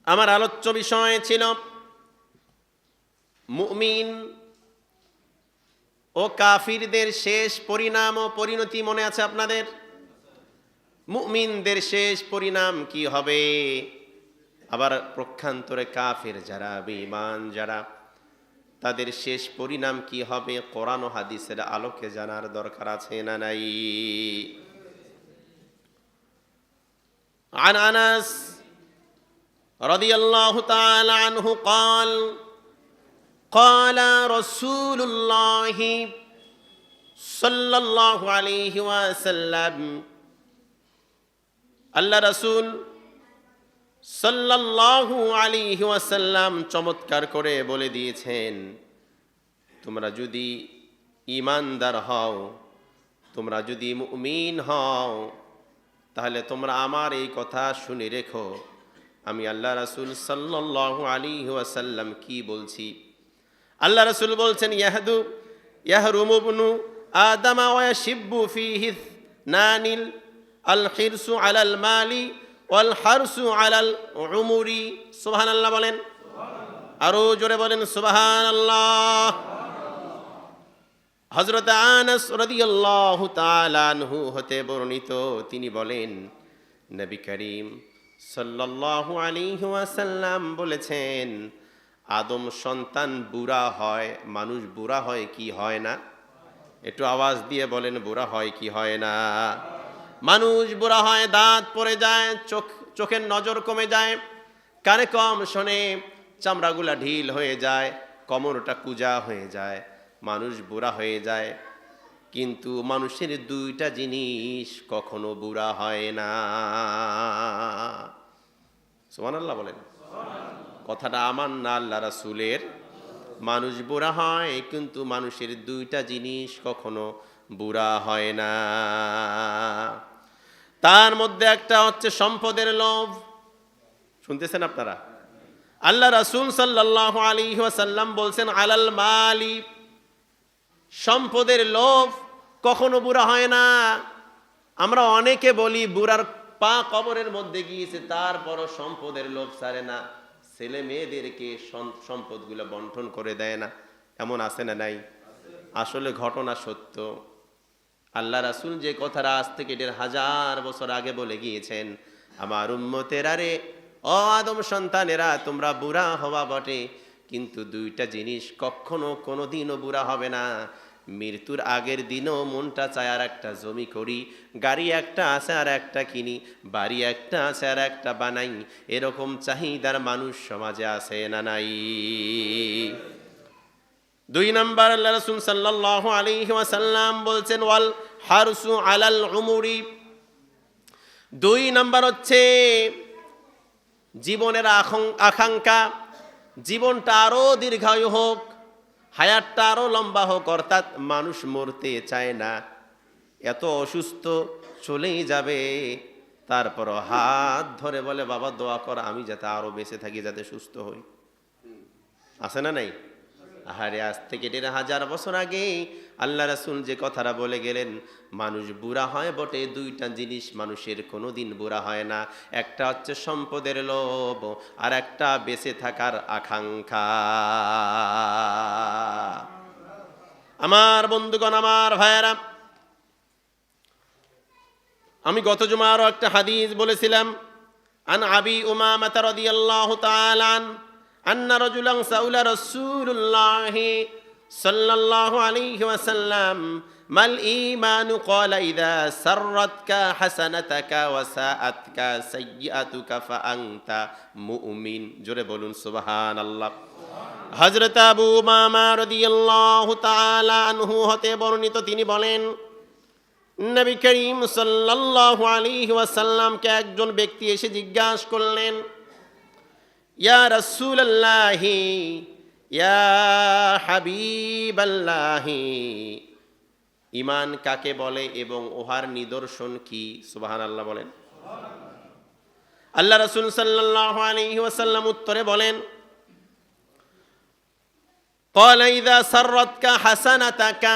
আমার আলোচ্য বিষয় ছিল মুমিন ও কাফিরদের শেষ পরিণাম ও পরিণতি। মনে আছে আপনাদের? মুমিনদের শেষ পরিণাম কি হবে, আবার প্রক্ষান্তরে কাফির যারা, বেঈমান যারা, তাদের শেষ পরিণাম কি হবে, কোরআন ও হাদিসের আলোকে জানার দরকার আছে না নাই? عن أنس رضي الله تعالى عنه قال قال رسول الله صلى الله عليه وسلم আল্লাহ রাসূল সাল্লাল্লাহু আলাইহি ওয়াসাল্লাম চমৎকার করে বলে দিয়েছেন, তোমরা যদি ঈমানদার হও, তোমরা যদি মুমিন হও, তাহলে তোমরা আমার এই কথা শুনে রেখো, আমি আল্লাহ রাসূল সাল্লাল্লাহু আলাইহি ওয়াসাল্লাম কি বলছি। আল্লাহ রাসূল বলছেন, ইয়াহরুমু ইবনু আদম ওয়া ইয়াশিব্বু ফীহি নানিল আল হিরসু আলাল মালি ওয়াল হারসু আলাল উমুরি। সুবহানাল্লাহ বলেন, আরো জোরে বলেন সুবহানাল্লাহ। হযরত আনাস রাদিয়াল্লাহু তাআলা আনহু হতে বর্ণিত, তিনি বলেন, নবী করিম সাল্লাল্লাহু আলাইহি ওয়াসাল্লাম বলেছেন, আদম সন্তান বুড়া হয়, মানুষ বুড়া হয় কি হয় না? একটু আওয়াজ দিয়ে বলেন, বুড়া হয় কি হয় না? মানুষ বুড়া হয়, দাঁত পড়ে যায়, চোখের নজর কমে যায়, কানে কম শোনে, চামড়াগুলা ঢিল হয়ে যায়, কোমরটা কুঁজা হয়ে যায়, মানুষ বুড়া হয়ে যায়। কিন্তু মানুষের দুইটা জিনিস কখনো বুড়া হয় না। সুবহানাল্লাহ বলেন। কথাটা আমার না, আল্লাহ রাসূলের। মানুষ বুড়া হয়, কিন্তু মানুষের দুইটা জিনিস কখনো বুড়া হয় না। তার মধ্যে একটা হচ্ছে সম্পদের লোভ। শুনতেছেন আপনারা? আল্লাহ রাসূল সাল্লাল্লাহু আলাইহি ওয়াসাল্লাম বলছেন, আলাল মালি, সম্পদের লোভ কখনো বুড়া হয় না। আমরা অনেকে বলি বুড়ার পা কবরের মধ্যে গিয়েছে, তারপরও সম্পদের লোভ ছাড়ে না, ছেলে মেয়েদেরকে সম্পদগুলো বন্টন করে দেয় না। এমন আছে না নাই? আসলে ঘটনা সত্য। আল্লাহ রাসূল যে কথাটা আজ থেকে ১৫০০ বছর আগে বলে গিয়েছেন, আমার উম্মতেরা রে, ও আদম সন্তানেরা, তোমরা বুড়া হওয়া বটে, কিন্তু দুইটা জিনিস কখনো কোনোদিনও বুড়া হবে না। মৃত্যুর আগের দিনও মনটা চায় আর একটা জমি করি, গাড়ি একটা আছে আর একটা কিনি, বাড়ি একটা আছে আর একটা বানাই, এরকম চাহিদার মানুষ সমাজে আছে না নাই? ২ নাম্বার, আল্লাহ রাসূল সাল্লাল্লাহু আলাইহি ওয়াসাল্লাম বলছেন, ওয়াল হারসু আলাল উমুরি। ২ নাম্বার হচ্ছে জীবনের আকাঙ্ক্ষা, জীবনটা আরো দীর্ঘায়ু হোক, হায়াতটা আরো লম্বা হোক। অর্থাৎ মানুষ মরতে চায় না, এত অসুস্থ, চলেই যাবে, তারপরও হাত ধরে বলে, বাবা দোয়া কর আমি যাতে আরো বেঁচে থাকি, যাতে সুস্থ হই। আছে না নাই? আহারে, আজ থেকে ১৫০০ বছর আগে আল্লাহ রাসূল যে কথাটা বলে গেলেন, মানুষ বুড়া হয় বটে, দুইটা জিনিস মানুষের কোনোদিন বুড়া হয় না। একটা হচ্ছে সম্পদের লোভ, আর একটা বেঁচে থাকার আকাঙ্ক্ষা। আমার বন্ধুগণ, আমার ভাইয়েরা, আমি গত জুমা আরো একটা হাদিস বলেছিলাম, আন আবি উমামা রাদিয়াল্লাহু তাআলা আন্না রাজুলান সাউলা রাসূলুল্লাহি সাল্লাল্লাহু আলাইহি ওয়াসাল্লাম মাল ঈমানু ক্বালা ইযা সাররাতকা হাসানাতাকা ওয়া সাআতকা সাইয়্যাতুকা ফা আনতা মুমিন। জোরে বলুন সুবহানাল্লাহ। হযরত আবু উমামা রাদিয়াল্লাহু তাআলা আনহু হতে বর্ণিত, তিনি বলেন, নবী করিম সাল্লাল্লাহু আলাইহি ওয়াসাল্লামকে একজন ব্যক্তি এসে জিজ্ঞাসা করলেন, ইয়া রাসূলুল্লাহি, ইয়া হাবিবাল্লাহি, ঈমান কাকে বলে এবং উহার নিদর্শন কি? সুবহানাল্লাহ বলেন। আল্লাহ রাসূল সাল্লাল্লাহু আলাইহি ওয়াসাল্লাম উত্তরে বলেন, ক্বালা ইযা সাররাতকা হাসানাতাকা,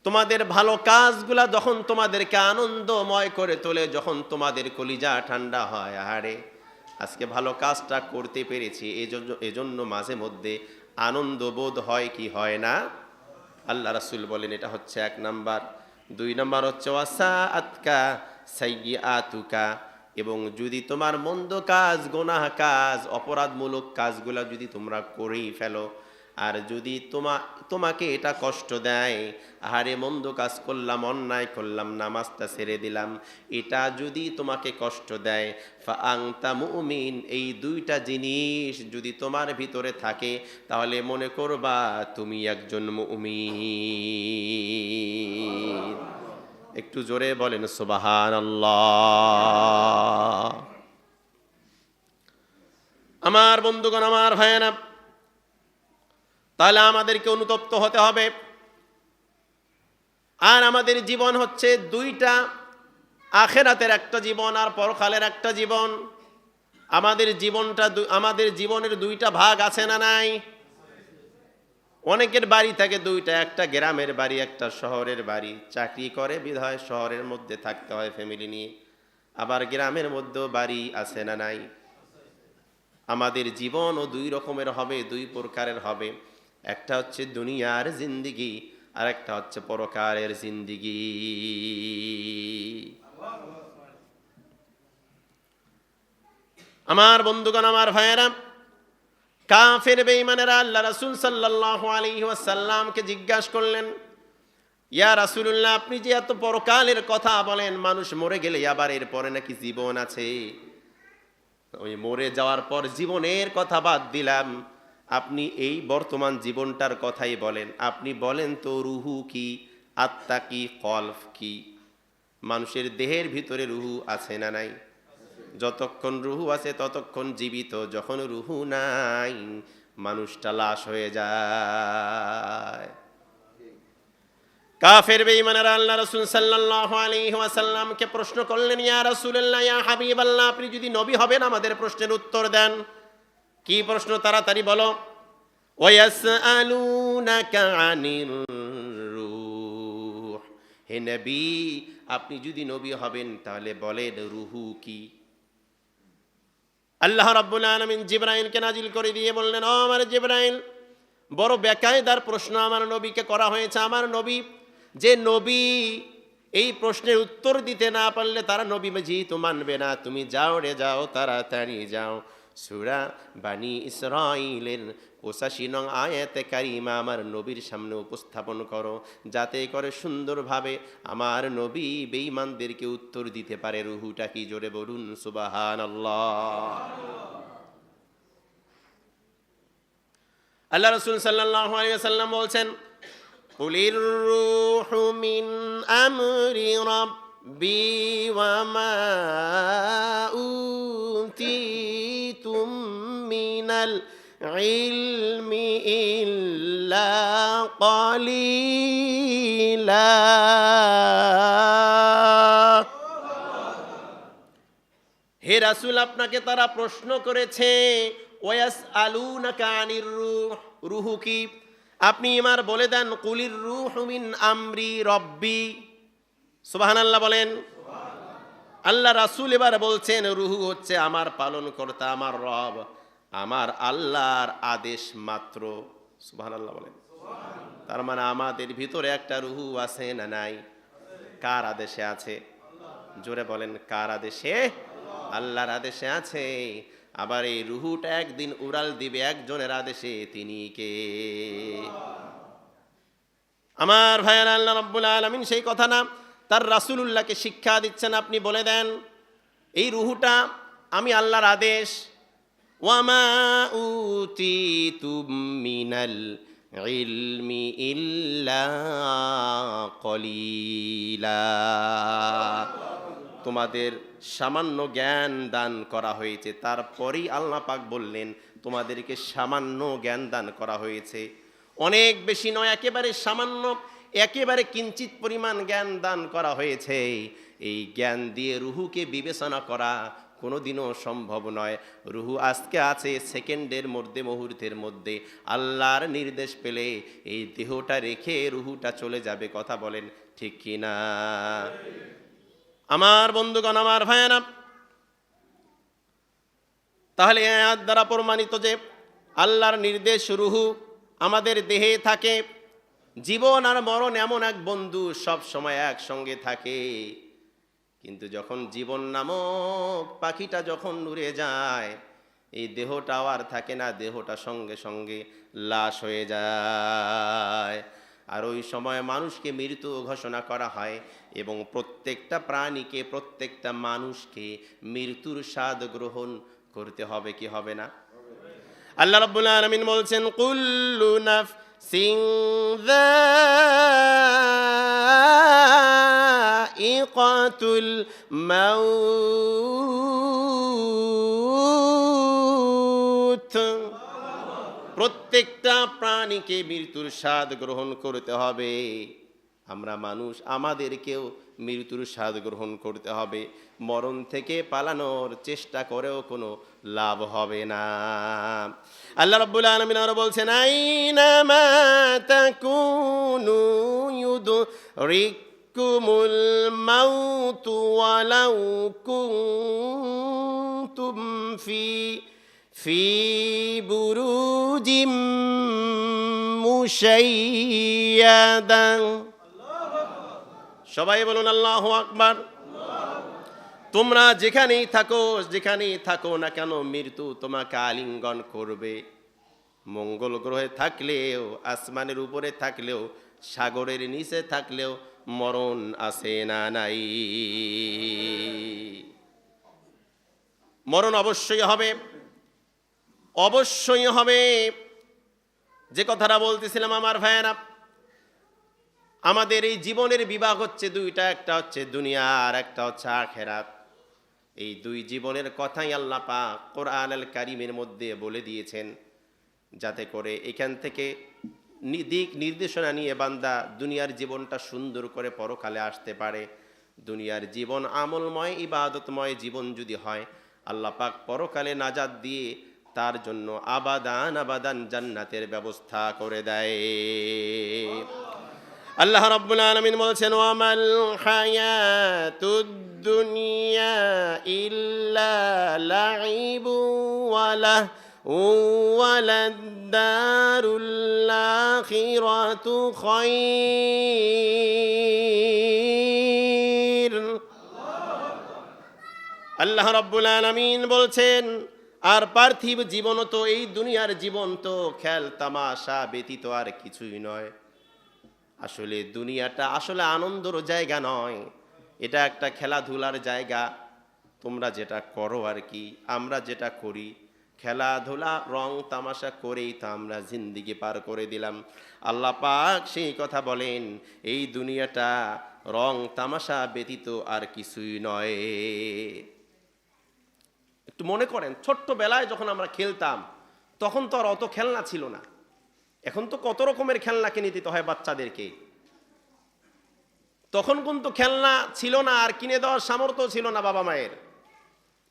তোমাদের ভালো কাজগুলা যখন তোমাদেরকে আনন্দময় করে তোলে, যখন তোমাদের কলিজা ঠান্ডা হয়, আহারে আজকে ভালো কাজটা করতে পেরেছি, এজন্য মাঝে মধ্যে আনন্দ বোধ হয় কি হয় না? আল্লাহ রাসূল বলেন এটা হচ্ছে 1 নাম্বার। 2 নাম্বার হচ্ছে ওয়াসাআতকা সাইয়্যাতুকা, এবং যদি তোমার মন্দ কাজ, গুনাহ কাজ, অপরাধমূলক কাজগুলা যদি তোমরা করেই ফেলো, আর যদি তোমাকে এটা কষ্ট দেয়, আহারে মন্দ কাজ করলাম, অন্যায় করলাম, নামাজটা ছেড়ে দিলাম, এটা যদি তোমাকে কষ্ট দেয়, ফাআনতা মুমিন, এই 2টা জিনিস যদি তোমার ভিতরে থাকে, তাহলে মনে করবা তুমি একজন মুমিন। একটু জোরে বলেন সুবহানাল্লাহ। আমার বন্ধুগণ, আমার ভাইয়েরা, তাহলে আমাদেরকে অনুতপ্ত হতে হবে। আর আমাদের জীবন হচ্ছে 2টা, আখিরাতের একটা জীবন আর পরকালের একটা জীবন। আমাদের জীবনের 2টা ভাগ আছে না নাই? অনেকের বাড়ি থাকে 2টা, একটা গ্রামের বাড়ি, একটা শহরের বাড়ি। চাকরি করে বিধায় শহরের মধ্যে থাকতে হয় ফ্যামিলি নিয়ে, আবার গ্রামের মধ্যেও বাড়ি আছে না নাই? আমাদের জীবনও 2 রকমের হবে, 2 প্রকারের হবে। একটা হচ্ছে দুনিয়ার জিন্দিগি, আর একটা হচ্ছে পরকালের জিন্দিগি। আমার বন্ধুগণ, আমার ভাইয়েরা, কাফের বেঈমানেরা আল্লাহ রাসূল সাল্লাল্লাহু আলাইহি ওয়াসাল্লামকে জিজ্ঞাসা করলেন, ইয়া রাসূলুল্লাহ, আপনি যে এত পরকালের কথা বলেন, মানুষ মরে গেলে আবার এরপরে নাকি জীবন আছে, ওই মরে যাওয়ার পর জীবনের কথা বাদ দিলাম, আপনি এই বর্তমান জীবনটার কথাই বলেন। আপনি বলেন তো রুহু কি, আত্মা কি, কলব কি? মানুষের দেহের ভিতরে রুহু আছে না নাই? যতক্ষণ রুহু আছে ততক্ষণ জীবিত, যখন রুহু নাই মানুষটা লাশ হয়ে যায়। কাফের বেঈমানেরা আল্লাহ রাসূল সাল্লাল্লাহু আলাইহি ওয়াসাল্লামকে প্রশ্ন করলেন, ইয়া রাসূলুল্লাহ, ইয়া হাবিবাল্লাহ, আপনি যদি নবী হবেন আমাদের প্রশ্নের উত্তর দেন। কি প্রশ্ন? তাড়াতাড়ি বলো। ওয়ায়াসআলুনাকা আনির রূহ, হে নবী, আপনি যদি নবী হবেন তাহলে বলেন রুহু কি? আল্লাহ রাব্বুল আলামিন জিবরাইলকে নাজিল করে দিয়ে বললেন, ও আমার জিবরাইল, বড় বেকায়দার প্রশ্ন আমার নবীকে করা হয়েছে। আমার নবী, যে নবী এই প্রশ্নের উত্তর দিতে না পারলে তারা নবী যেহেতু মানবে না। তুমি যাও রে যাও, তাড়াতাড়ি যাও, সূরা বানি ইসরাঈলের 85 নং আয়াতে কারিমা আমার নবীর সামনে উপস্থাপন করো, যাতে করে সুন্দরভাবে আমার নবী বেঈমানদেরকে উত্তর দিতে পারে রুহুটা কি। জোরে বলুন সুবহানাল্লাহ। আল্লাহ রাসূল সাল্লাল্লাহু আলাইহি ওয়াসাল্লাম বলছেন, কুলির রূহু মিন আমরি রাব্বি ওয়া মা উতিতুম মিনাল ইলমি ইল্লা ক্বালিলা। হে রাসূল, আপনাকে তারা প্রশ্ন করেছে, ওয়াসআলুনাকা আনির রূহ, রুহু কি? আপনি এবার বলে দেন, কুলির রূহু মিন আমরি রব্বি। সুবহানাল্লাহ বলেন। আল্লাহ রাসূল এবার বলছেন, রুহু হচ্ছে আমার পালনকর্তা, আমার রব, আমার আল্লাহর আদেশ মাত্র। সুবহানাল্লাহ বলেন। তার মানে আমাদের ভিতরে একটা রুহু আছে না নাই? কার আদেশে আছে? জোরে বলেন, কার আদেশে? আল্লাহর আদেশে আছে। আবার এই রুহুটা একদিন উড়াল দিবে একজনের আদেশে, তিনি কে? আমার ভাইয়েরা, আল্লাহ রাব্বুল আলামিন সেই কথা না তার রাসূলুল্লাহকে শিক্ষা দিচ্ছেন, আপনি বলে দেন এই রুহুটা আমি আল্লাহর আদেশ। ওয়ামা উতিতুম মিনাল ইলমি ইল্লা কলিলা, তোমাদের সামান্য জ্ঞান দান করা হয়েছে। তারপরেই আল্লাহ পাক বললেন, তোমাদেরকে সামান্য জ্ঞান দান করা হয়েছে, অনেক বেশি নয়, একেবারে সামান্য, একেবারে কিঞ্চিত পরিমাণ জ্ঞান দান করা হয়েছে। এই জ্ঞান দিয়ে রুহুকে বিবেচনা করা কোনোদিনও সম্ভব নয়। রুহু আজকে আছে, সেকেন্ডের মধ্যে, মুহূর্তের মধ্যে আল্লাহর নির্দেশ পেলে এই দেহটা রেখে রুহুটা চলে যাবে। কথা বলেন ঠিক কি না? আমার বন্ধুগণ, আমার ভাইয়েরা, তাহলে এই আয়াত দ্বারা প্রমাণিত যে আল্লাহর নির্দেশ রুহু আমাদের দেহে থাকে। জীবন আর মরণ এমন এক বন্ধু, সব সময় একসঙ্গে থাকে। কিন্তু যখন জীবন নামক পাখিটা যখন উড়ে যায়, এই দেহটাও আর থাকে না, দেহটা সঙ্গে সঙ্গে লাশ হয়ে যায়। আর ওই সময় মানুষকে মৃত্যু ঘোষণা করা হয় এবং প্রত্যেকটা প্রাণীকে, প্রত্যেকটা মানুষকে মৃত্যুর স্বাদ গ্রহণ করতে হবে, কি হবে না? আল্লাহ রাব্বুল আলামিন বলছেন, কুল্লু নাফসিন যায়িকাতুল মাউত। প্রত্যেকটা প্রাণীকে মৃত্যুর স্বাদ গ্রহণ করতে হবে। আমরা মানুষ, আমাদেরকেও মৃত্যুর স্বাদ গ্রহণ করতে হবে। মরণ থেকে পালানোর চেষ্টা করেও কোনো লাভ হবে না। আল্লাহ রাব্বুল আলামিন আরো বলছেন, আইনামা তাকুনু ইউদরিকুমুল মাউতু ওয়ালাউ কুনতুম ফি বুরুজিম মুশাইয়াদা। সবাই বলুন আল্লাহু আকবার। তোমরা যেখানেই থাকো না কেন, মৃত্যু তোমাকে আলিঙ্গন করবে। মঙ্গল গ্রহে থাকলেও, আসমানের উপরে থাকলেও, সাগরের নিচে থাকলেও মরণ আছে না নাই? মরণ অবশ্যই হবে, অবশ্যই হবে। যে কথাটা বলতেছিলাম আমার ভাইয়েরা, আমাদের এই জীবনের বিভাগ হচ্ছে দুইটা, একটা হচ্ছে দুনিয়া আর একটা হচ্ছে আখিরাত। এই দুই জীবনের কথাই আল্লাহ পাক কোরআন আল কারীমের মধ্যে বলে দিয়েছেন, যাতে করে এখান থেকে দিক নির্দেশনা নিয়ে বান্দা দুনিয়ার জীবনটা সুন্দর করে পরকালে আসতে পারে। দুনিয়ার জীবন আমলময়, ইবাদতময় জীবন যদি হয়, আল্লাহ পাক পরকালে নাজাত দিয়ে তার জন্য আবাদান আবাদান জান্নাতের ব্যবস্থা করে দেয়। আল্লাহ রাব্বুল আলামিন বলছেন, ওয়ামাল হায়াতুদ দুনিয়া ইল্লা লাইবু ওয়ালাদ-দারুল আখিরাতু খায়র। আল্লাহ রাব্বুল আলামিন বলছেন, আর পার্থিব জীবন তো, এই দুনিয়ার জীবন তো খেল তামাশা ব্যতীত আর কিছুই নয়। আসলে দুনিয়াটা আসলে আনন্দের জায়গা নয়, এটা একটা খেলাধুলার জায়গা। তোমরা যেটা করো আর কি, আমরা যেটা করি, খেলাধুলা রং তামাশা করেই তো আমরা জিন্দিগি পার করে দিলাম। আল্লাহ পাক সেই কথা বলেন, এই দুনিয়াটা রং তামাশা ব্যতীত আর কিছুই নয়। একটু মনে করেন, ছোট্টবেলায় যখন আমরা খেলতাম, তখন তো আর অত খেলনা ছিল না। এখন তো কত রকমের খেলনা কিনে দিতে হয় বাচ্চাদেরকে। তখন কিন্তু খেলনা ছিল না, আর কিনে দেওয়ার সামর্থ্য ছিল না বাবা মায়ের।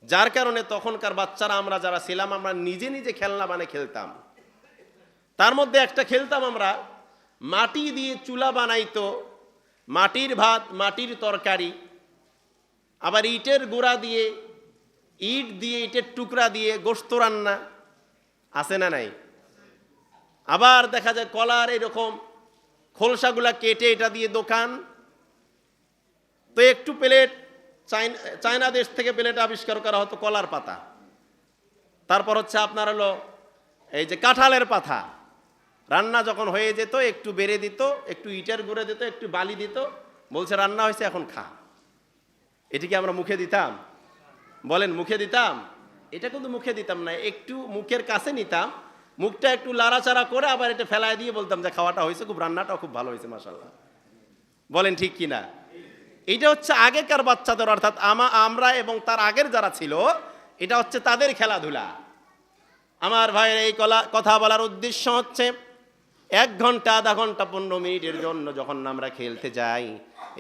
যার কারণে তখনকার বাচ্চারা, আমরা যারা ছিলাম, আমরা নিজে নিজে খেলনা বানিয়ে খেলতাম। তার মধ্যে একটা খেলতাম আমরা, মাটি দিয়ে চুলা বানাইতো, মাটির ভাত, মাটির তরকারি, আবার ইটের গুঁড়া দিয়ে, ইট দিয়ে, ইটের টুকরা দিয়ে গোশত রান্না, আছে না নাই? আবার দেখা যায় কলার এরকম খোলসাগুলা কেটে এটা দিয়ে দোকান। তো একটু প্লেট, চায়না দেশ থেকে প্লেট আবিষ্কার করা হতো কলার পাতা। তারপর হচ্ছে আপনার হলো এই যে কাঁঠালের পাতা। রান্না যখন হয়ে যেত, একটু বেড়ে দিত, একটু ইটের গুঁড়ে দিত, একটু বালি দিত, বলছে রান্না হয়েছে, এখন খা। এটিকে আমরা মুখে দিতাম? বলেন, মুখে দিতাম? এটা কিন্তু মুখে দিতাম না, একটু মুখের কাছে নিতাম, মুখটা একটু লাড়াচাড়া করে আবার এটা ফেলায় দিয়ে বলতাম যে খাওয়াটা হয়েছে, খুব রান্নাটাও খুব ভালো হয়েছে, মাশাআল্লাহ। বলেন ঠিক কিনা? এটা হচ্ছে আগেকার বাচ্চাদের, অর্থাৎ আমরা এবং তার আগের যারা ছিল, এটা হচ্ছে তাদের খেলাধুলা। আমার ভাইয়ের এই কথা বলার উদ্দেশ্য হচ্ছে, 1 ঘন্টা, আধা ঘন্টা, 15 মিনিটের জন্য যখন আমরা খেলতে যাই,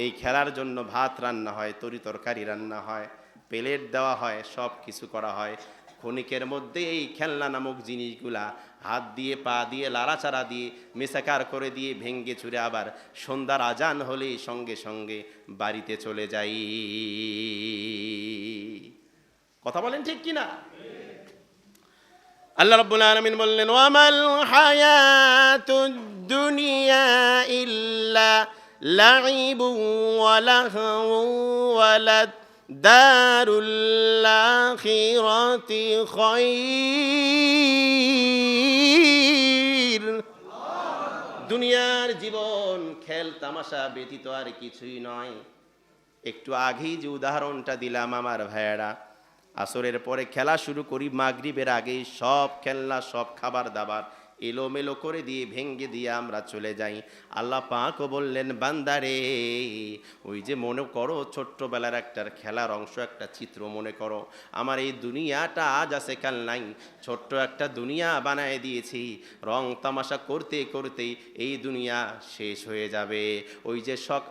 এই খেলার জন্য ভাত রান্না হয়, তরি তরকারি রান্না হয়, প্লেট দেওয়া হয়, সব কিছু করা হয়। ক্ষণিকের মধ্যে এই খেলনা নামক জিনিসগুলা হাত দিয়ে, পা দিয়ে, লাড়াচাড়া দিয়ে, মেসাকার করে দিয়ে, ভেঙ্গে চুরে আবার সন্ধ্যার আজান হলেই সঙ্গে সঙ্গে বাড়িতে চলে যাই। কথা বলেন ঠিক কিনা? আল্লাহ রাব্বুল আলামিন বললেন, ওয়ামাল হায়াতুদ দুনিয়া ইল্লা লাইবু ওয়া লাহু ওয়া লাদ-দারুল আখিরাতি খায়র। দুনিয়ার জীবন খেল তামাশা ব্যতীত আর কিছুই নয়। একটু আগেই যে উদাহরণটা দিলাম আমার ভাইয়েরা, আসরের পরে খেলা শুরু করি, মাগরিবের আগেই সব খেলনা সব খাবার দাবার এলোমেলো করে দিয়ে ভেঙ্গে দিয়ে আমরা চলে যাই। আল্লাহ পাকও বললেন, বান্দারে ওই যে মনে করো ছোট্টবেলার একটা খেলার অংশ, একটা চিত্র মনে করো, আমার এই দুনিয়াটা আজ আছে কাল নাই, ছোট্ট একটা দুনিয়া বানায় দিয়েছি, রং তামাশা করতে করতেই এই দুনিয়া শেষ হয়ে যাবে।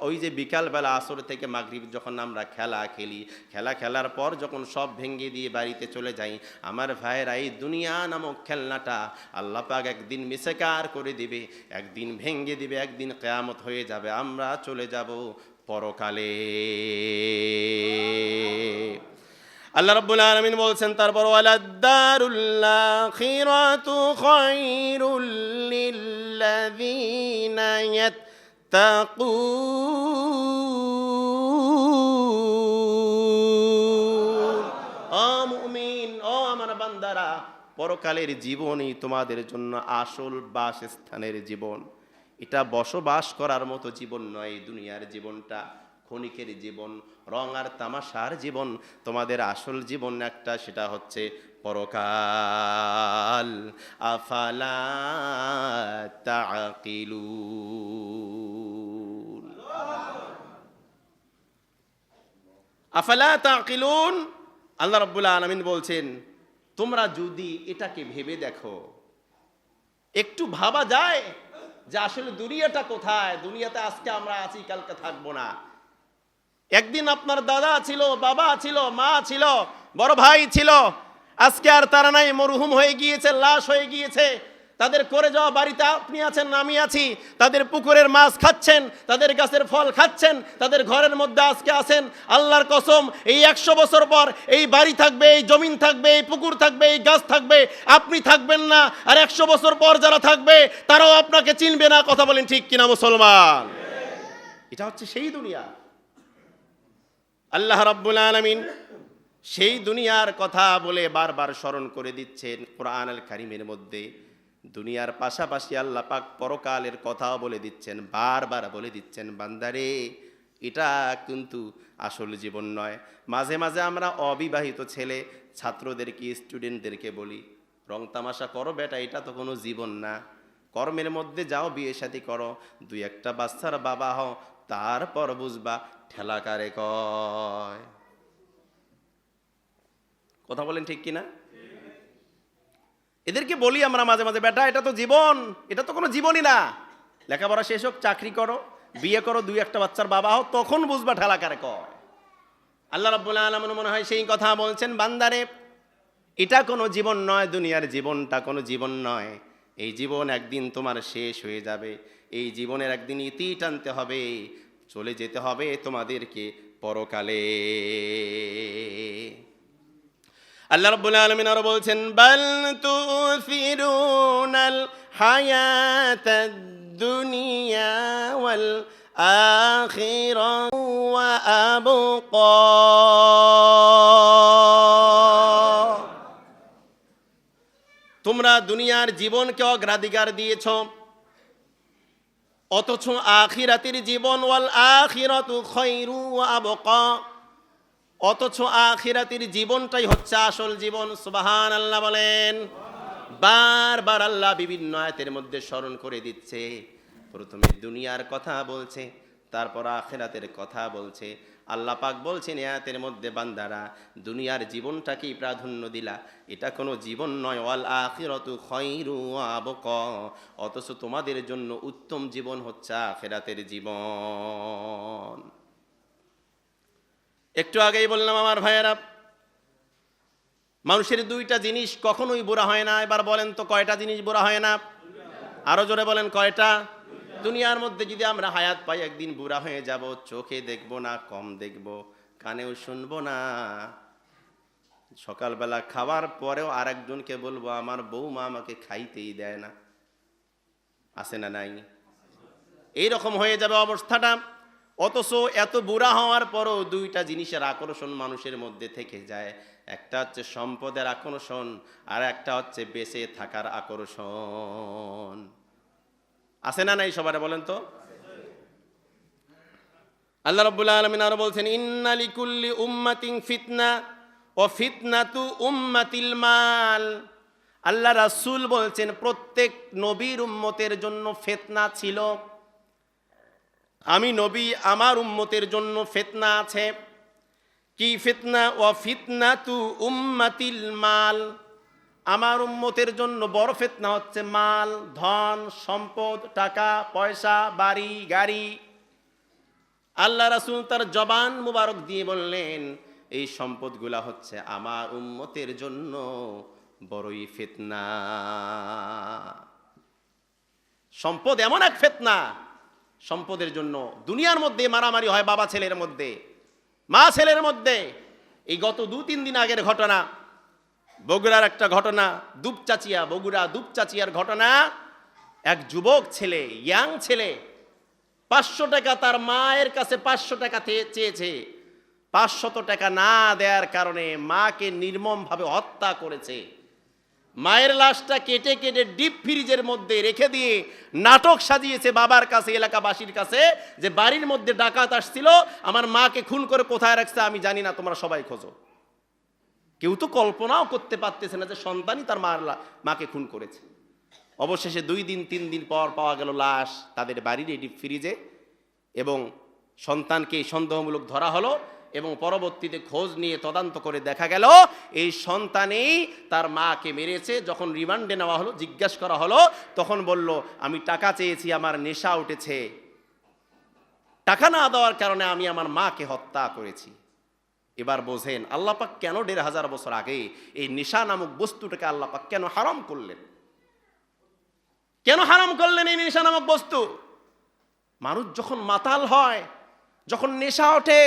ওই যে বিকালবেলা আসর থেকে মাগরিব যখন আমরা খেলা খেলি, খেলা খেলার পর যখন সব ভেঙ্গে দিয়ে বাড়িতে চলে যাই, আমার ভাইয়েরা এই দুনিয়া নামক খেলনাটা আল্লাহ পাক একদিন মিসেকার করে দিবে, একদিন ভেঙ্গে দিবে, একদিন কিয়ামত হয়ে যাবে, আমরা চলে যাব পরকালে। আল্লাহ রাব্বুল আলামিন বলছেন তারপর, ওয়ালাদ-দারুল আখিরাতু খায়রুল লিল্লাযীনা ইয়াত্তাকুন। ও মুমিন, ও আমার বান্দারা, পরকালের জীবনই তোমাদের জন্য আসল বাসস্থানের জীবন। এটা বসবাস করার মতো জীবন নয়। দুনিয়ার জীবনটা ক্ষণিকের জীবন, রং আর তামাশার জীবন। তোমাদের আসল জীবন একটা, সেটা হচ্ছে পরকাল। আফালা তাকিলুন, আফালা তাকিলুন। আল্লাহ রাব্বুল আলামিন বলছেন, তোমরা যদি এটাকে ভেবে দেখো, একটু ভাবা যায় যে আসলে দুনিয়াটা কোথায়। দুনিয়াতে আজকে আমরা আছি, কালকে থাকবো না। একদিন আপনার দাদা ছিল, বাবা ছিল, মা ছিল, বড় ভাই ছিল, আজকে আর তারা নাই, মরহুম হয়ে গিয়েছে, লাশ হয়ে গিয়েছে। তাদের করে যাওয়া বাড়িতে আপনি আছেন, আমি আছি। তাদের পুকুরের মাছ খাচ্ছেন, তাদের গাছের ফল খাচ্ছেন, তাদের ঘরের মধ্যে আজকে আছেন। আল্লাহর কসম, এই 100 বছর পর এই বাড়ি থাকবে, এই জমিন থাকবে, এই পুকুর থাকবে, এই গাছ থাকবে, আপনি থাকবেন না। আর 100 বছর পর যারা থাকবে তারাও আপনাকে চিনবে না। কথা বলেন ঠিক কিনা মুসলমান? এটা হচ্ছে সেই দুনিয়া। আল্লাহ রাব্বুল আলামিন সেই দুনিয়ার কথা বলে বারবার স্মরণ করে দিচ্ছেন কোরআন আল কারীমের মধ্যে। দুনিয়ার পাশাপাশি আল্লাহ পাক পরকালের কথাও বলে দিচ্ছেন, বারবার বলে দিচ্ছেন, বান্দারে এটা কিন্তু আসল জীবন নয়। মাঝে মাঝে আমরা অবিবাহিত ছেলে ছাত্রদেরকে, স্টুডেন্টদেরকে বলি, রং তামাশা করো বেটা, এটা তো কোনো জীবন না। কর্মের মধ্যে যাও, বিয়ে শাদী করো, 2-1টা বাচ্চার বাবা হও, তারপর বুঝবা ঠেলা কারে কয়। কথা বলেন ঠিক কিনা? এদেরকে বলি আমরা মাঝে মাঝে, বেটা এটা তো জীবন, এটা তো কোনো জীবনই না। লেখাপড়া শেষ হোক, চাকরি করো, বিয়ে করো, 2-1টা বাচ্চার বাবা হও, তখন বুঝবা ঠেলা কারে কয়। আল্লাহ রাব্বুল আলামিন মনে হয় সেই কথা বলছেন, বান্দারে এটা কোনো জীবন নয়, দুনিয়ার জীবনটা কোনো জীবন নয়। এই জীবন একদিন তোমার শেষ হয়ে যাবে। এই জীবনের একদিন ইতি টানতে হবে, চলে যেতে হবে তোমাদেরকে পরকালে। আল্লাহ রাব্বুল আলামিন আরো বলছেন, বাল তুসিরুনাল হায়াতাদ দুনিয়া ওয়াল আখিরাতু ওয়া আবকা। তোমরা দুনিয়ার জীবনকে অগ্রাধিকার দিয়েছ, অথচ আখিরাতের জীবন, ওয়াল আখিরাতু খায়রু ওয়া আবকা, অথচ আখিরাতের জীবনটাই হচ্ছে আসল জীবন। সুবহানাল্লাহ বলেন। বারবার আল্লাহ বিভিন্ন আয়াতের মধ্যে স্মরণ করে দিচ্ছে। প্রথমে দুনিয়ার কথা বলছে, তারপর আখিরাতের কথা বলছে। আল্লাহ পাক বলছেন এই আয়াতের মধ্যে, বান্দারা দুনিয়ার জীবনটাকেই প্রাধান্য দিলা, এটা কোনো জীবন নয়। ওয়াল আখিরাতু খায়রু ওয়া আবকা, অথচ তোমাদের জন্য উত্তম জীবন হচ্ছে আখিরাতের জীবন। একটু আগেই বললাম আমার ভাইয়েরা, মানুষের 2টা জিনিস কখনোই বুরা হয় না। এবার বলেন তো কয়টা জিনিস বুরা হয় না? আরো জোরে বলেন, কয়টা? দুনিয়ার মধ্যে যদি আমরা হায়াত পাই, একদিন বুড়া হয়ে যাব। চোখে দেখবো না, কম দেখবো, কানেও শুনবো না, সকালবেলা খাওয়ার পরেও আরেকজনকে বলবো আমার বৌমা আমাকে খাইতেই দেয় না, আছে না নাই? এইরকম হয়ে যাবে অবস্থাটা। অথচ এত বুড়া হওয়ার পরও দুইটা জিনিসের আকর্ষণ মানুষের মধ্যে থেকে যায়। একটা হচ্ছে সম্পদের আকর্ষণ, আর একটা হচ্ছে বেঁচে থাকার আকর্ষণ। আছে না নাই সবার? বলেন তো। আল্লাহ রাব্বুল আলামিন আরো বলছেন, ইন্না লিকুল্লি উম্মাতিন ফিতনা ও ফিতনাতু উম্মাতিল মাল। আল্লাহ রাসূল বলছেন প্রত্যেক নবীর উম্মতের জন্য ফিতনা ছিল। আমি নবী, আমার উম্মতের জন্য ফিতনা আছে। কি ফিতনা? ও ফিতনাতু উম্মাতিল মাল। আমার উম্মতের জন্য বড় ফিতনা হচ্ছে মাল, ধন সম্পদ, টাকা পয়সা, বাড়ি গাড়ি। আল্লাহ রাসূল তার জবান মুবারক দিয়ে বললেন, এই সম্পদগুলা হচ্ছে আমার উম্মতের জন্য বড়ই ফিতনা। সম্পদ এমন এক ফিতনা, সম্পদের জন্য দুনিয়ার মধ্যে মারামারি হয় বাবা ছেলের মধ্যে, মা ছেলের মধ্যে। এই গত 2-3 দিন আগের ঘটনা, বগুড়ার একটা ঘটনা, দুপচাচিয়া, বগুড়া দুপচাচিয়ার ঘটনা। এক যুবক ছেলে, ইয়াং ছেলে, 500 টাকা তার মায়ের কাছে 500 টাকা চেয়েছে। 500 টাকা না দেওয়ার কারণে মাকে নির্মমভাবে হত্যা করেছে। মায়ের লাশটা কেটে কেটে ডিপ ফ্রিজের মধ্যে রেখে দিয়ে নাটক সাজিয়েছে বাবার কাছে, এলাকাবাসীর কাছে, যে বাড়ির মধ্যে ডাকাত আসছিল, আমার মাকে খুন করে কোথায় রাখছে আমি জানি না, তোমরা সবাই খোঁজো। কেউ তো কল্পনাও করতে পারতেছে না যে সন্তানই তার মাকে খুন করেছে। অবশেষে 2 দিন 3 দিন পর পাওয়া গেল লাশ তাদের বাড়ির ডিপ ফ্রিজে, এবং সন্তানকে সন্দেহমূলক ধরা হলো। এবং পরবর্তীতে খোঁজ নিয়ে তদন্ত করে দেখা গেল এই সন্তানেই তার মাকে মেরেছে। যখন রিমান্ডে নেওয়া হলো, জিজ্ঞাসা করা হলো, তখন বলল, আমি টাকা চেয়েছি, আমার নেশা উঠেছে, টাকা না দেওয়ার কারণে আমি আমার মাকে হত্যা করেছি। এবার বোঝেন আল্লাহ পাক কেন 1500 বছর আগে এই নেশা নামক বস্তুটাকে আল্লাহ পাক কেন হারাম করলেন। কেন হারাম করলেন এই নেশা নামক বস্তু? মানুষ যখন মাতাল হয়, যখন নেশা ওঠে,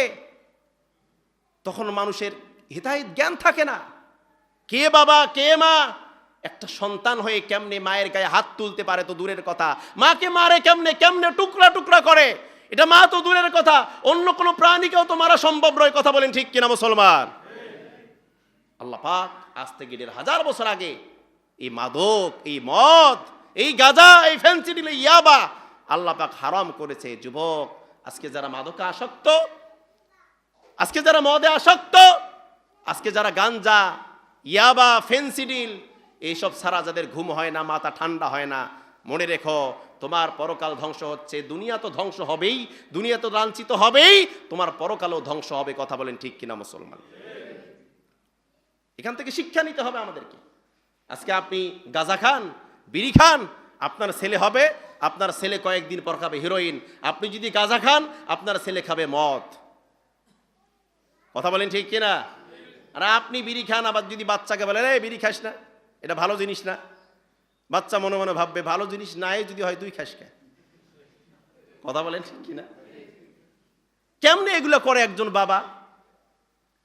তখন মানুষের হিতাহিত জ্ঞান থাকে না। কে বাবা কে মা? একটা সন্তান হয়ে কেমনে মায়ের গায়ে হাত তুলতে পারে তো দূরের কথা, মাকে মারে কেমনে, কেমনে টুকরা টুকরা করে, এটা মা তো দূরের কথা, অন্য কোনো প্রাণীকেও তো মারা সম্ভব নয়। কথা বলেন ঠিক কিনা মুসলমান? আল্লাহ পাক আজ থেকে 1500 বছর আগে এই মাদক, এই মদ, এই গাঁজা, এই ফেন্সিডিল, এই ইয়াবা আল্লাহ পাক হারাম করেছে। যুবক, আজকে যারা মাদকে আসক্ত, আজকে যারা মদে আসক্ত, আজকে যারা গাঞ্জা, ইয়াবা, ফেন্সিডিল এইসব ছাড়া যাদের ঘুম হয় না, মাথা ঠান্ডা হয় না, মনে রেখো তোমার পরকাল ধ্বংস হচ্ছে। দুনিয়া তো ধ্বংস হবেই, দুনিয়া তো লাঞ্ছিত হবেই, তোমার পরকালও ধ্বংস হবে। কথা বলেন ঠিক কিনা মুসলমান? এখান থেকে শিক্ষা নিতে হবে আমাদেরকে। আজকে আপনি গাঁজা খান, বিড়ি খান, আপনার ছেলে হবে, আপনার ছেলে কয়েকদিন পর খাবে হিরোইন। আপনি যদি গাঁজা খান, আপনার ছেলে খাবে মদ। কথা বলেন ঠিক কিনা? আর আপনি বিড়ি খান, আবার যদি বাচ্চাকে বলেন এই বিড়ি খাস না, এটা ভালো জিনিস না, বাচ্চা মনে মনে ভাববে ভালো জিনিস নাই যদি হয় তুই খাস কে। কথা বলেন ঠিক কিনা? কেমনে এগুলো করে একজন বাবা?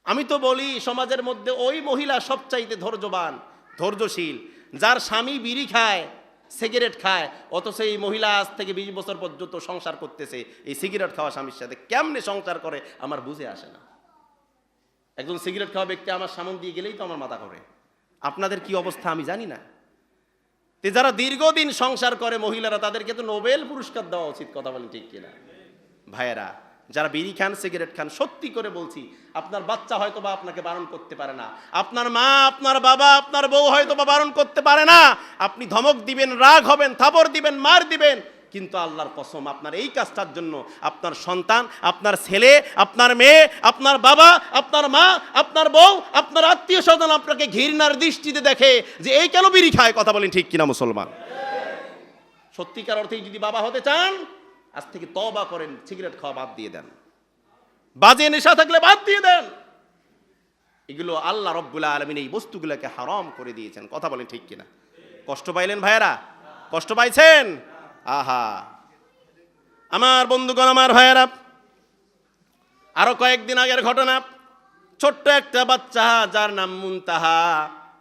আমি তো বলি সমাজের মধ্যে ওই মহিলা সবচাইতে ধৈর্যবান, ধৈর্যশীল, যার স্বামী বিড়ি খায়, সিগারেট খায়, অথচ এই মহিলা আজ থেকে 20 বছর পর্যন্ত সংসার করতেছে এই সিগারেট খাওয়া স্বামীর সাথে। কেমনে সংসার করে আমার বুঝে আসে না। একজন সিগারেট খাওয়া ব্যক্তি আমার সামনে দিয়ে গেলেই তো আমার মাথা ঘোরে। আপনাদের কি অবস্থা আমি জানি না। তে যারা দীর্ঘদিন সংসার করে মহিলারা, তাদেরকে তো নোবেল পুরস্কার দেওয়া উচিত। কথা বলেন ঠিক কিনা? ভাইয়েরা, যারা বিড়ি খান, সিগারেট খান, সত্যি করে বলছি, আপনার বাচ্চা হয়তো বা আপনাকে বারণ করতে পারে না, আপনার মা, আপনার বাবা, আপনার বউ হয়তো বা বারণ করতে পারে না। আপনি ধমক দিবেন, রাগ হবেন, থাপড় দিবেন, মার দিবেন, কিন্তু আল্লাহর কসম আপনার এই কাজটার জন্য আপনার সন্তান, আপনার ছেলে, আপনার মেয়ে, আপনার বাবা, আপনার মা, আপনার বউ, আপনার আত্মীয় স্বজন আপনাকে ঘৃণার দৃষ্টিতে দেখে যে এই কেন বিড়ি খায়। কথা বলেন ঠিক কিনা মুসলমান? সত্যিকার অর্থেই যদি বাবা হতে চান, আজ থেকে তওবা করেন, সিগারেট খাওয়া বাদ দিয়ে দেন, বাজে নেশা থাকলে বাদ দিয়ে দেন। এগুলো আল্লাহ রব্বুল আলামিন এই বস্তুগুলোকে হারাম করে দিয়েছেন। কথা বলেন ঠিক কিনা? কষ্ট পাইলেন ভাইয়েরা? কষ্ট পাইছেন? আহা আমার বন্ধুগণ, আমার ভাইয়েরা, আরো কয়েকদিন আগের ঘটনা, ছোট্ট একটা বাচ্চা যার নাম মুনতাহা,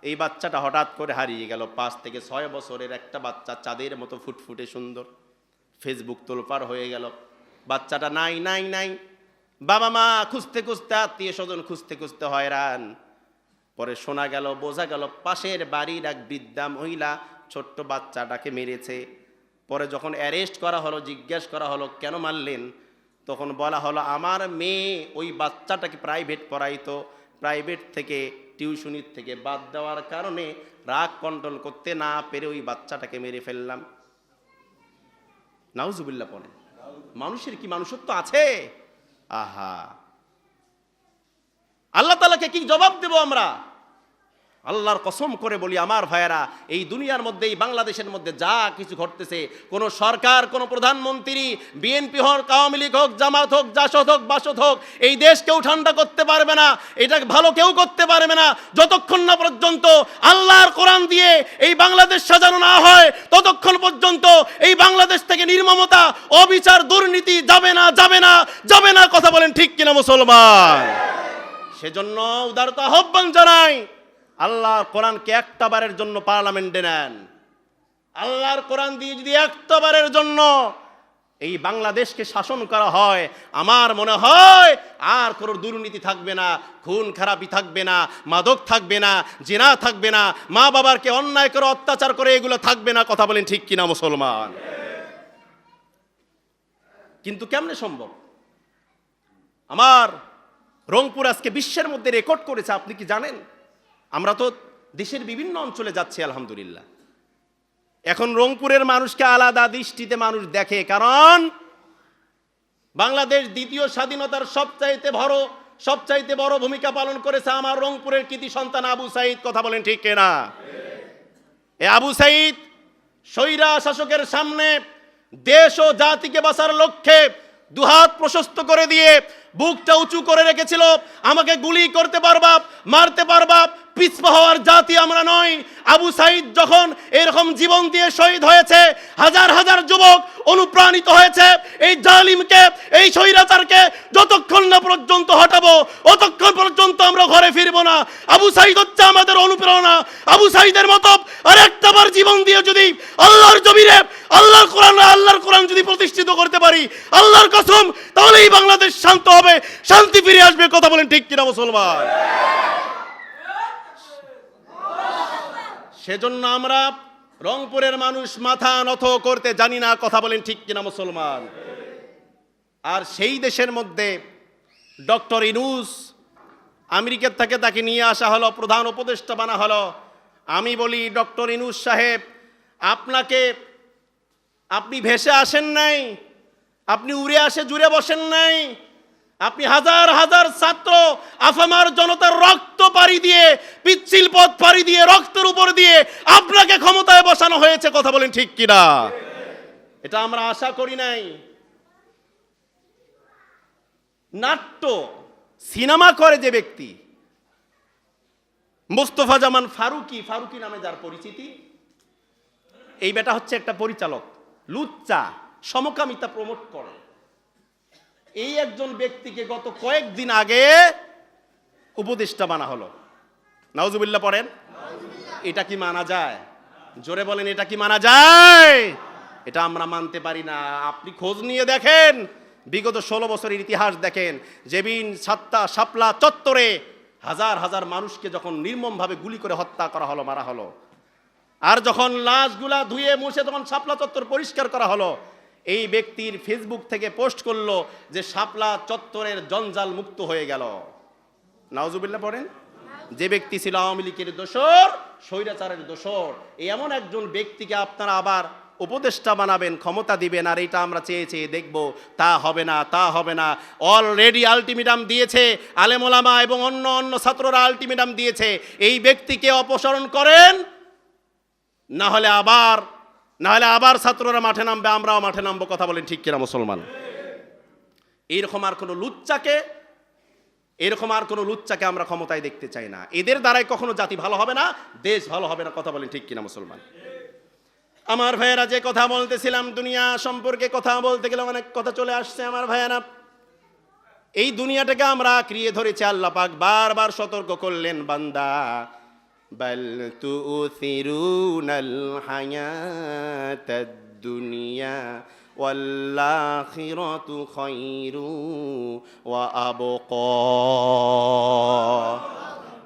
এই বাচ্চাটা হঠাৎ করে হারিয়ে গেল। 5 থেকে 6 বছরের একটা বাচ্চা, চাঁদের মতো ফুটফুটে সুন্দর। ফেসবুক তোলপাড় হয়ে গেল, বাচ্চাটা নাই নাই নাই। বাবা মা খুঁজতে খুঁজতে, আত্মীয় স্বজন খুঁজতে খুঁজতে হয়রান। পরে শোনা গেল, বোঝা গেল পাশের বাড়ির এক বৃদ্ধা মহিলা ছোট্ট বাচ্চাটাকে মেরেছে। পরে যখন অ্যারেস্ট করা হলো, জিজ্ঞেস করা হলো কেন মারলেন, তখন বলা হলো আমার মেয়ে ওই বাচ্চাটাকে প্রাইভেট পড়াইতো, প্রাইভেট থেকে টিউশনির থেকে বাদ দেওয়ার কারণে রাগ কন্ট্রোল করতে না পেরে ওই বাচ্চাটাকে মেরে ফেললাম। নাউজুবিল্লাহ পড়েন। মানুষের কি মানুষত্ব আছে? আহা, আল্লাহ তাআলাকে কি জবাব দেব আমরা? আল্লাহর কসম করে বলি আমার ভাইয়েরা, এই দুনিয়ার মধ্যে, এই বাংলাদেশের মধ্যে যা কিছু ঘটতেছে, কোন সরকার, কোন প্রধানমন্ত্রী, বিএনপি হোক, আওয়ামী লীগ হোক, জামাত হোক, জাসদ হোক, বাসদ হোক, এই দেশ কেউ ঠান্ডা করতে পারবে না, এটা ভালো কেউ করতে পারবে না। যতক্ষণ না পর্যন্ত আল্লাহর কোরআন দিয়ে এই বাংলাদেশ সাজানো না হয়, ততক্ষণ পর্যন্ত এই বাংলাদেশ থেকে নির্মমতা, অবিচার, দুর্নীতি যাবে না, যাবে না, যাবে না। কথা বলেন ঠিক কিনা মুসলমান? সেজন্য উদারতা আহ্বান জানাই, আল্লাহর কোরআনকে একটা বারের জন্য পার্লামেন্টে নেন। আল্লাহর কোরআন দিয়ে যদি একটা বারের জন্য এই বাংলাদেশকে শাসন করা হয়, আমার মনে হয় আর কোনো দুর্নীতি থাকবে না, খুন খারাপি থাকবে না, মাদক থাকবে না, জিনা থাকবে না, মা বাবারকে অন্যায় করে অত্যাচার করে এগুলো থাকবে না। কথা বলেন ঠিক কিনা মুসলমান? কিন্তু কেমনে সম্ভব? আমার রংপুর আজকে বিশ্বের মধ্যে রেকর্ড করেছে, আপনি কি জানেন? আমরা তো দেশের বিভিন্ন অঞ্চলে যাচ্ছি আলহামদুলিল্লাহ। এখন রংপুরের মানুষকে আলাদা দৃষ্টিতে মানুষ দেখে, কারণ বাংলাদেশ দ্বিতীয় স্বাধীনতার সবচাইতে বড় ভূমিকা পালন করেছে আমার রংপুরের কৃতি সন্তান আবু সাঈদ। কথা বলেন ঠিক কিনা? এই আবু সাঈদ স্বৈরা শাসকের সামনে দেশ ও জাতিকে বাঁচার লক্ষ্যে দুহাত প্রশস্ত করে দিয়ে বুকটা উঁচু করে রেখেছিল। আমাকে গুলি করতে পারবা, মারতে পারবা, পিছপা হওয়ার জাতি আমরা নই। আবু সাঈদ যখন এরকম জীবন দিয়ে শহীদ হয়েছে, হাজার হাজার যুবক অনুপ্রাণিত হয়েছে। এই জালিমকে, এই স্বৈরাচারকে যতক্ষণ না পর্যন্ত হটাবো, ততক্ষণ পর্যন্ত আমরা ঘরে ফিরবো না। আবু সাঈদ হচ্ছে আমাদের অনুপ্রেরণা। আবু সাঈদের মতো আর একটা বার জীবন দিয়ে যদি আল্লাহর জমিনে আল্লাহর কোরআন যদি প্রতিষ্ঠিত করতে পারি, আল্লাহর কসম, তাহলে এই বাংলাদেশ শান্ত হবে, শান্তি ফিরে আসবে। কথা বলেন ঠিক কিনা মুসলমান? সেজন্য আমরা রংপুরের মানুষ মাথা নত করতে জানি না। কথা বলেন ঠিক কিনা মুসলমান? আর সেই দেশের মধ্যে ডক্টর ইউনূস, আমেরিকা থেকে তাকে নিয়ে আসা হলো, প্রধান উপদেষ্টা বানা হলো। আমি বলি ডক্টর ইউনূস সাহেব, আপনি ভেসে আসেন নাই, আপনি উড়ে আসে জুড়ে বসেন নাই। আপনি হাজার হাজার ছাত্র, আফামার জনতার রক্ত পাড়ি দিয়ে, পিচ্ছিল পথ পাড়ি দিয়ে, রক্তের উপর দিয়ে আপনাকে ক্ষমতায় বসানো হয়েছে। কথা বলেন ঠিক কিনা? এটা আমরা আশা করি নাই। নাট্য সিনেমা করে যে ব্যক্তি, মোস্তফা জামান ফারুকি নামে যার পরিচিতি, এই বেটা হচ্ছে একটা পরিচালক, লুচ্চা, সমকামিতা প্রমোট করে। এই একজন ব্যক্তিকে গত কয়েকদিন আগে উপদেষ্টা বানা হলো। নাউজুবিল্লাহ পড়েন। এটা কি মানা যায়? জোরে বলেন, এটা কি মানা যায়? এটা আমরা মানতে পারি না। আপনি খোঁজ নিয়ে দেখেন, বিগত 16 বছরের ইতিহাস দেখেন, জেবিন, সাত্তা, শাপলা চত্বরে হাজার হাজার মানুষকে যখন নির্মমভাবে গুলি করে হত্যা করা হলো, মারা হলো, আর যখন লাশগুলা ধুয়ে মুছে যখন শাপলা চত্বর পরিষ্কার করা হলো, এই ব্যক্তির ফেসবুক থেকে পোস্ট করলো যে শাপলা চত্বরের জঞ্জাল মুক্ত হয়ে গেল। নাউজুবিল্লাহ পড়েন। যে ব্যক্তি ছিল আওয়ামী লীগের দোসর, স্বৈরাচারের দোসর, এমন একজন ব্যক্তিকে আপনারা আবার উপদেষ্টা বানাবেন, ক্ষমতা দিবেন, আর এটা আমরা চেয়ে দেখব? তা হবে না, তা হবে না। অলরেডি আলটিমেটাম দিয়েছে আলেম ওলামা এবং অন্য ছাত্ররা আলটিমেটাম দিয়েছে, এই ব্যক্তিকে অপসারণ করেন, না হলে আবার ছাত্ররা মাঠে নামবে, আমরাও মাঠে নামবো। কথা বলেন ঠিক কিনা মুসলমান? এরকম আর কোনো লুচ্চাকে আমরা ক্ষমতায় দেখতে চাই না। এদের দ্বারাই কখনো জাতি ভালো হবে না, দেশ ভালো হবে না। কথা বলেন ঠিক কিনা মুসলমান? আমার ভাইয়েরা, যে কথা বলতেছিলাম, দুনিয়া সম্পর্কে কথা বলতে গেলে অনেক কথা চলে আসছে। আমার ভাইয়েরা, এই দুনিয়াটাকে আমরা আঁকড়িয়ে ধরেছি। আল্লাহ পাক বারবার সতর্ক করলেন, বান্দা বাল তুউসিরুনাল হায়াতাদ দুনিয়া ওয়াল আখিরাতু খায়রু ওয়া আবকা।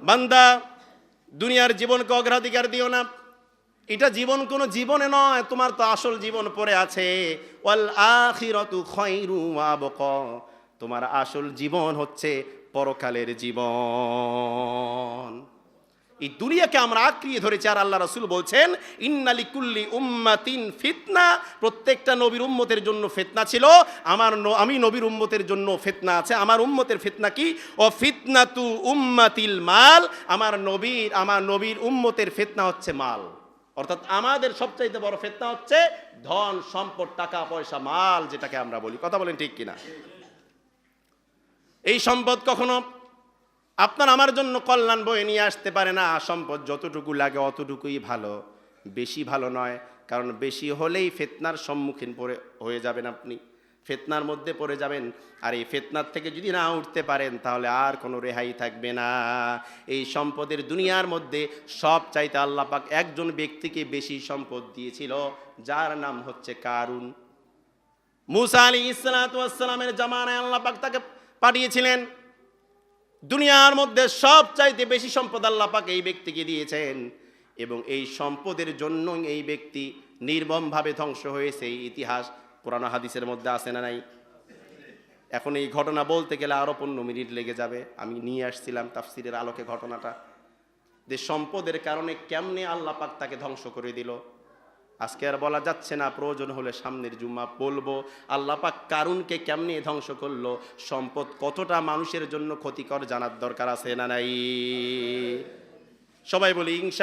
বান্দা, দুনিয়ার জীবনকে অগ্রাধিকার দিও না। এটা জীবন কোনো জীবনে নয়, তোমার তো আসল জীবন পড়ে আছে। ওয়াল আখিরাতু খায়রু ওয়া আবকা, তোমার আসল জীবন হচ্ছে পরকালের জীবন। এই দুনিয়াকে আমরা আঁকড়িয়ে ধরেছি। আর আল্লাহ রাসূল বলছেন, ইন্না লিকুল্লি উম্মাতিন ফিতনা, প্রত্যেকটা নবীর উম্মতের জন্য ফিতনা ছিল। আমি নবীর উম্মতের জন্য ফিতনা আছে। আমার উম্মতের ফিতনা কি? ও ফিতনাতু উম্মাতিল মাল, আমার নবীর উম্মতের ফিতনা হচ্ছে মাল। অর্থাৎ আমাদের সবচাইতে বড় ফিতনা হচ্ছে ধন সম্পদ, টাকা পয়সা, মাল, যেটাকে আমরা বলি। কথা বলেন ঠিক কিনা? এই সম্পদ কখনো আপনার আমার জন্য কল্যাণ বয়ে নিয়ে আসতে পারে না। সম্পদ যতটুকু লাগে অতটুকুই ভালো, বেশি ভালো নয়। কারণ বেশি হলেই ফিতনার সম্মুখীন হয়ে যাবেন, আপনি ফিতনার মধ্যে পড়ে যাবেন। আর এই ফিতনার থেকে যদি না উঠতে পারেন তাহলে আর কোনো রেহাই থাকবে না। এই সম্পদের দুনিয়ার মধ্যে সব চাইতে আল্লাহ পাক একজন ব্যক্তিকে বেশি সম্পদ দিয়েছিল, যার নাম হচ্ছে কারুন। মূসা আলাইহিস সালাতু ওয়াস সালামের জামানায় আল্লাহ পাক তাকে পাঠিয়েছিলেন। দুনিয়ার মধ্যে সব চাইতে বেশি সম্পদ আল্লাহ পাক এই ব্যক্তিকে দিয়েছেন, এবং এই সম্পদের জন্য এই ব্যক্তি নির্মমভাবে ধ্বংস হয়েছে। এই ইতিহাস পুরানো হাদিসের মধ্যে আছে না নাই? এখন এই ঘটনা বলতে গেলে আরো 15 মিনিট লেগে যাবে। আমি নিয়ে আসছিলাম তাফসিরের আলোকে ঘটনাটা, যে সম্পদের কারণে কেমনে আল্লাহ পাক তাকে ধ্বংস করে দিল। আজকে আর বলা যাচ্ছে না, প্রয়োজন হলে সামনের জুম্মা বলবো আল্লাহ পাক কারুনকে কেমনে ধ্বংস করলো। সম্পদ কতটা মানুষের জন্য ক্ষতিকর জানার দরকার আছে না নাই? সবাই বলি ইনশা